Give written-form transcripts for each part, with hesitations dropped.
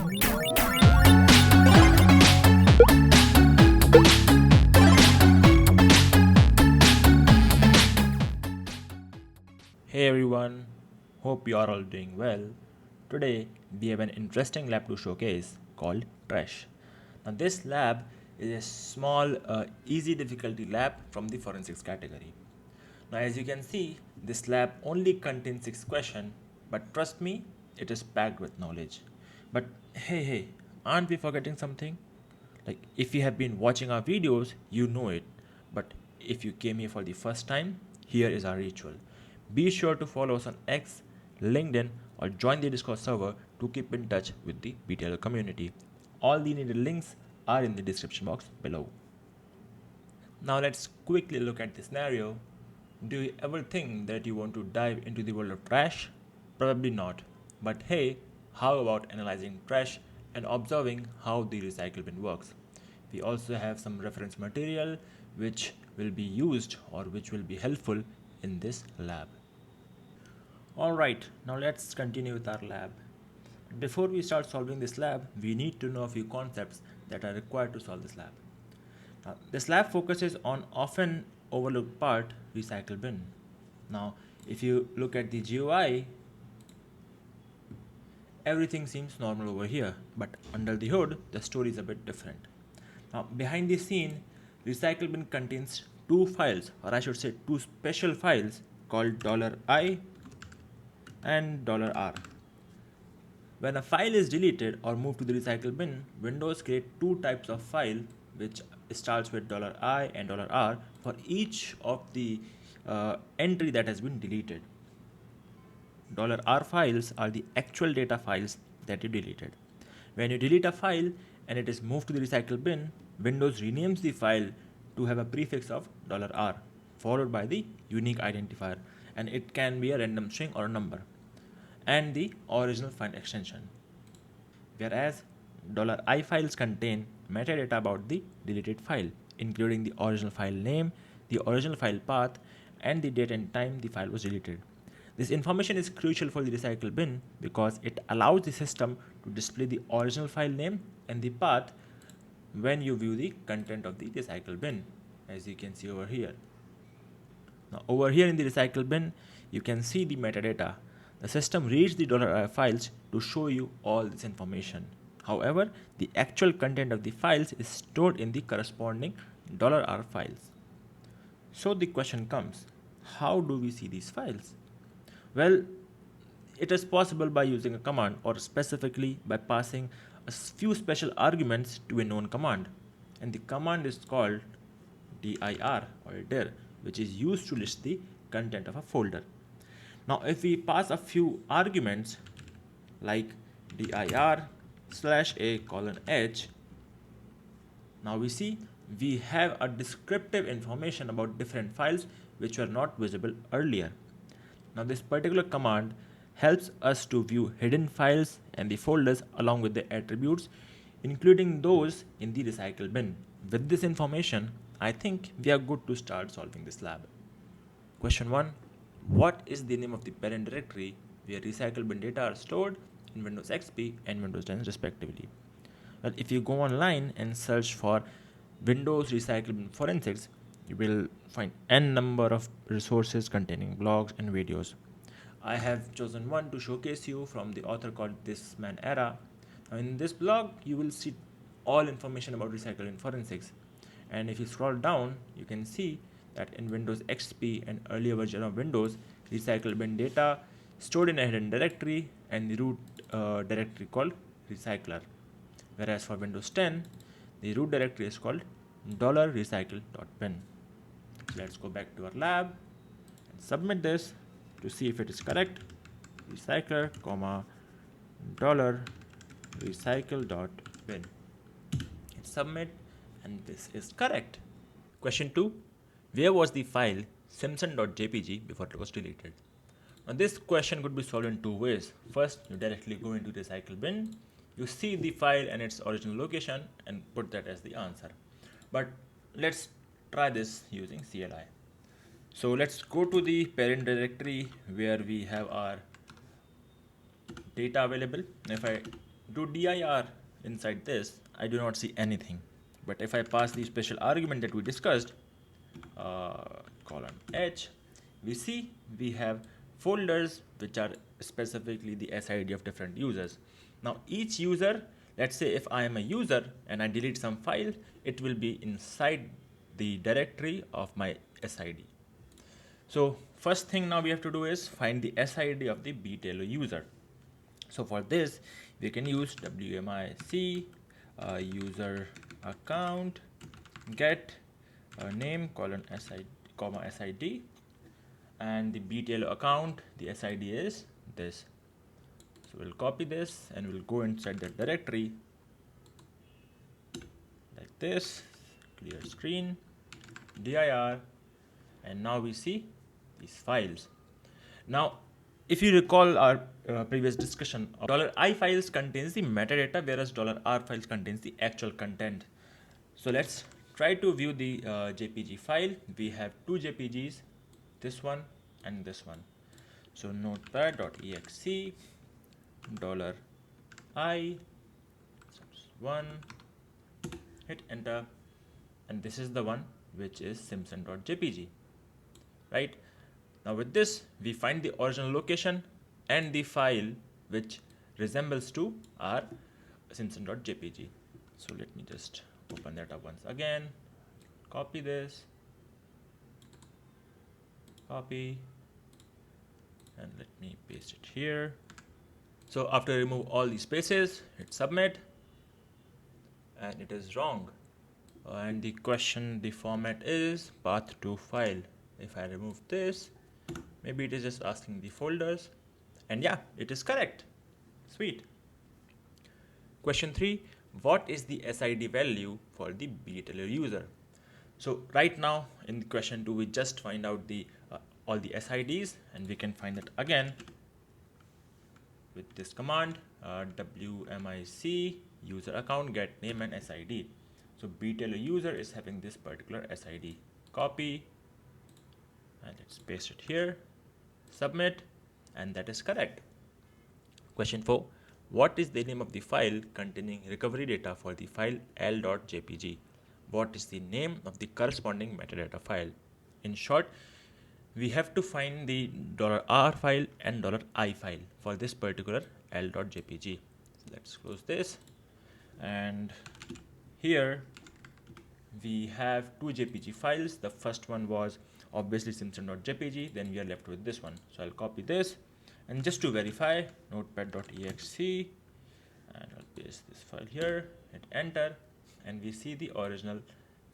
Hey everyone, hope you are all doing well. Today we have an interesting lab to showcase called Trash. Now this lab is a small easy difficulty lab from the forensics category. Now as you can see, this lab only contains 6 questions, but trust me, it is packed with knowledge. But hey, aren't we forgetting something? Like if you have been watching our videos, you know it. But if you came here for the first time, here is our ritual. Be sure to follow us on X, LinkedIn, or join the Discord server to keep in touch with the BTLO community. All the needed links are in the description box below. Now let's quickly look at the scenario. Do you ever think that you want to dive into the world of trash? Probably not. But hey, how about analyzing trash and observing how the recycle bin works? We also have some reference material which will be used or which will be helpful in this lab. Alright, now let's continue with our lab. Before we start solving this lab, we need to know a few concepts that are required to solve this lab. Now, this lab focuses on often overlooked part, recycle bin. Now, if you look at the GUI, everything seems normal over here, but under the hood, the story is a bit different. Now, behind the scene, recycle bin contains two files, or I should say two special files called $I and $R. When a file is deleted or moved to the recycle bin, Windows creates two types of file which starts with $I and $R for each of the entry that has been deleted. $R files are the actual data files that you deleted. When you delete a file and it is moved to the recycle bin, Windows renames the file to have a prefix of $R followed by the unique identifier, and it can be a random string or a number, and the original file extension. Whereas $I files contain metadata about the deleted file, including the original file name, the original file path, and the date and time the file was deleted. This information is crucial for the recycle bin because it allows the system to display the original file name and the path when you view the content of the recycle bin, as you can see over here. Now over here in the recycle bin, you can see the metadata. The system reads the $I files to show you all this information. However, the actual content of the files is stored in the corresponding $R files. So the question comes, how do we see these files? Well, it is possible by using a command, or specifically by passing a few special arguments to a known command. And the command is called dir or dir, which is used to list the content of a folder. Now if we pass a few arguments like dir/a:/h, now we see we have a descriptive information about different files which were not visible earlier. Now this particular command helps us to view hidden files and the folders along with the attributes, including those in the recycle bin. With this information, I think we are good to start solving this lab. Question 1. What is the name of the parent directory where recycle bin data are stored in Windows XP and Windows 10 respectively? Well, if you go online and search for Windows recycle bin forensics, you will find n number of resources containing blogs and videos. I have chosen one to showcase you from the author called This Man Era. Now in this blog, you will see all information about recycle bin forensics. And if you scroll down, you can see that in Windows XP and earlier version of Windows, recycle bin data stored in a hidden directory and the root directory called recycler. Whereas for Windows 10, the root directory is called $recycle.bin. Let's go back to our lab and submit this to see if it is correct. Recycler, $recycle.bin. Hit submit, and this is correct. Question 2. Where was the file simpson.jpg before it was deleted? Now this question could be solved in two ways. First, you directly go into the recycle bin, you see the file and its original location and put that as the answer. But let's try this using CLI. So let's go to the parent directory where we have our data available. If I do dir inside this, I do not see anything. But if I pass the special argument that we discussed, colon h, we see we have folders which are specifically the SID of different users. Now each user, let's say if I am a user and I delete some file, it will be inside the directory of my SID. So first thing now we have to do is find the SID of the BTLO user. So for this, we can use wmic user account get name colon sid comma sid, and the BTLO account, the SID is this. So we'll copy this and we'll go inside the directory like this, clear screen, dir, and now we see these files. Now if you recall our previous discussion, $i files contains the metadata, whereas $r files contains the actual content. So let's try to view the JPG file. We have two JPGs, this one and this one. So notepad.exe $i one, hit enter, and this is the one which is simpson.jpg, right? Now with this, we find the original location and the file which resembles to our simpson.jpg. So let me just open that up once again, copy this, copy, and let me paste it here. So after remove all these spaces, hit submit, and it is wrong. And the question, the format is path to file. If I remove this, maybe it is just asking the folders, and yeah, it is correct. Sweet. Question 3, what is the SID value for the BTLO user? So right now in question 2, we just find out the all the SIDs, and we can find it again with this command wmic user account get name and SID. So BTLO user is having this particular SID. Copy, and let's paste it here, submit, and that is correct. Question 4, what is the name of the file containing recovery data for the file l.jpg? What is the name of the corresponding metadata file? In short, we have to find the $r file and $i file for this particular l.jpg. So let's close this, and here we have two JPG files. The first one was obviously simpson.jpg, then we are left with this one. So I'll copy this, and just to verify, notepad.exe, and I'll paste this file here, hit enter, and we see the original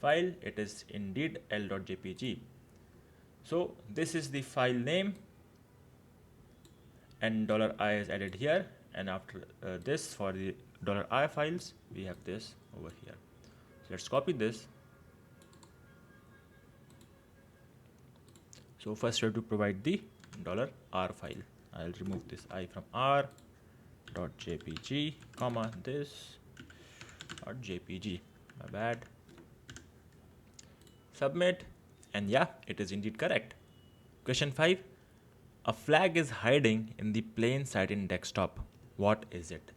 file. It is indeed l.jpg. So this is the file name, and $i is added here, and after this, for the $i files, we have this over here. So let's copy this. So first we have to provide the $r file. I'll remove this I from r.jpg, comma this .jpg, my bad. Submit, and yeah, it is indeed correct. Question 5, a flag is hiding in the plain sight in desktop. What is it?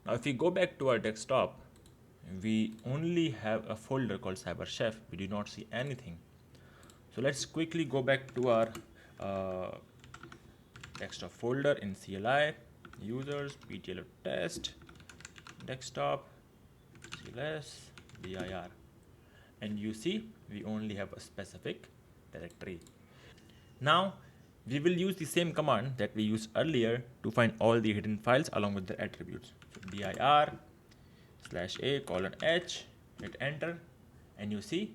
Now if we go back to our desktop, we only have a folder called CyberChef. We do not see anything. So let's quickly go back to our desktop folder in CLI, users, BTLO test, desktop, CLS, dir, and you see we only have a specific directory. Now we will use the same command that we used earlier to find all the hidden files along with their attributes. So dir /a:/h, hit enter, and you see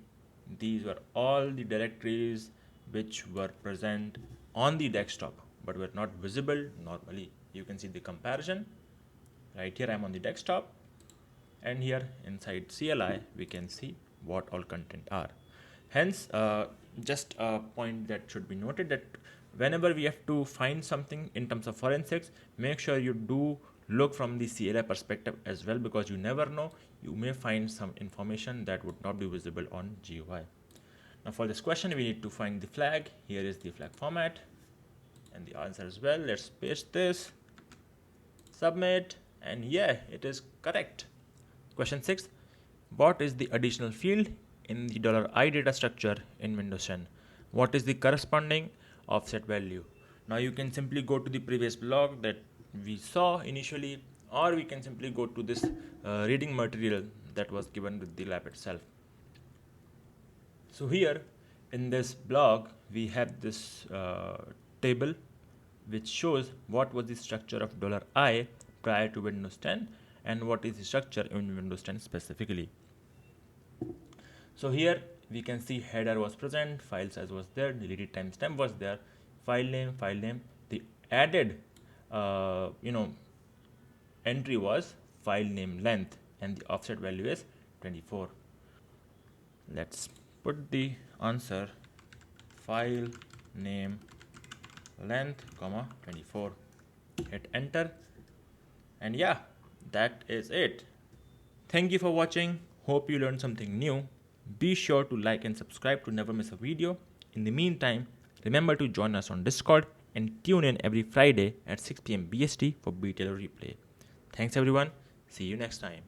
these were all the directories which were present on the desktop but were not visible normally. You can see the comparison. Right here I'm on the desktop, and here inside CLI we can see what all content are. Hence, just a point that should be noted, that whenever we have to find something in terms of forensics, make sure you do look from the CLI perspective as well, because you never know, you may find some information that would not be visible on GUI. Now for this question, we need to find the flag. Here is the flag format and the answer as well. Let's paste this, submit, And yeah, it is correct. Question 6. What is the additional field in the $I data structure in Windows 10? What is the corresponding offset value? Now you can simply go to the previous blog that we saw initially, or we can simply go to this reading material that was given with the lab itself. So here in this blog we have this table which shows what was the structure of $I prior to Windows 10 and what is the structure in Windows 10 specifically. So here we can see header was present, file size was there, deleted timestamp was there, file name. The added entry was file name length, and the offset value is 24. Let's put the answer file name length, 24. Hit enter, and yeah, that is it. Thank you for watching. Hope you learned something new. Be sure to like and subscribe to never miss a video. In the meantime, remember to join us on Discord and tune in every Friday at 6 p.m. BST for BTLO Replay. Thanks everyone. See you next time.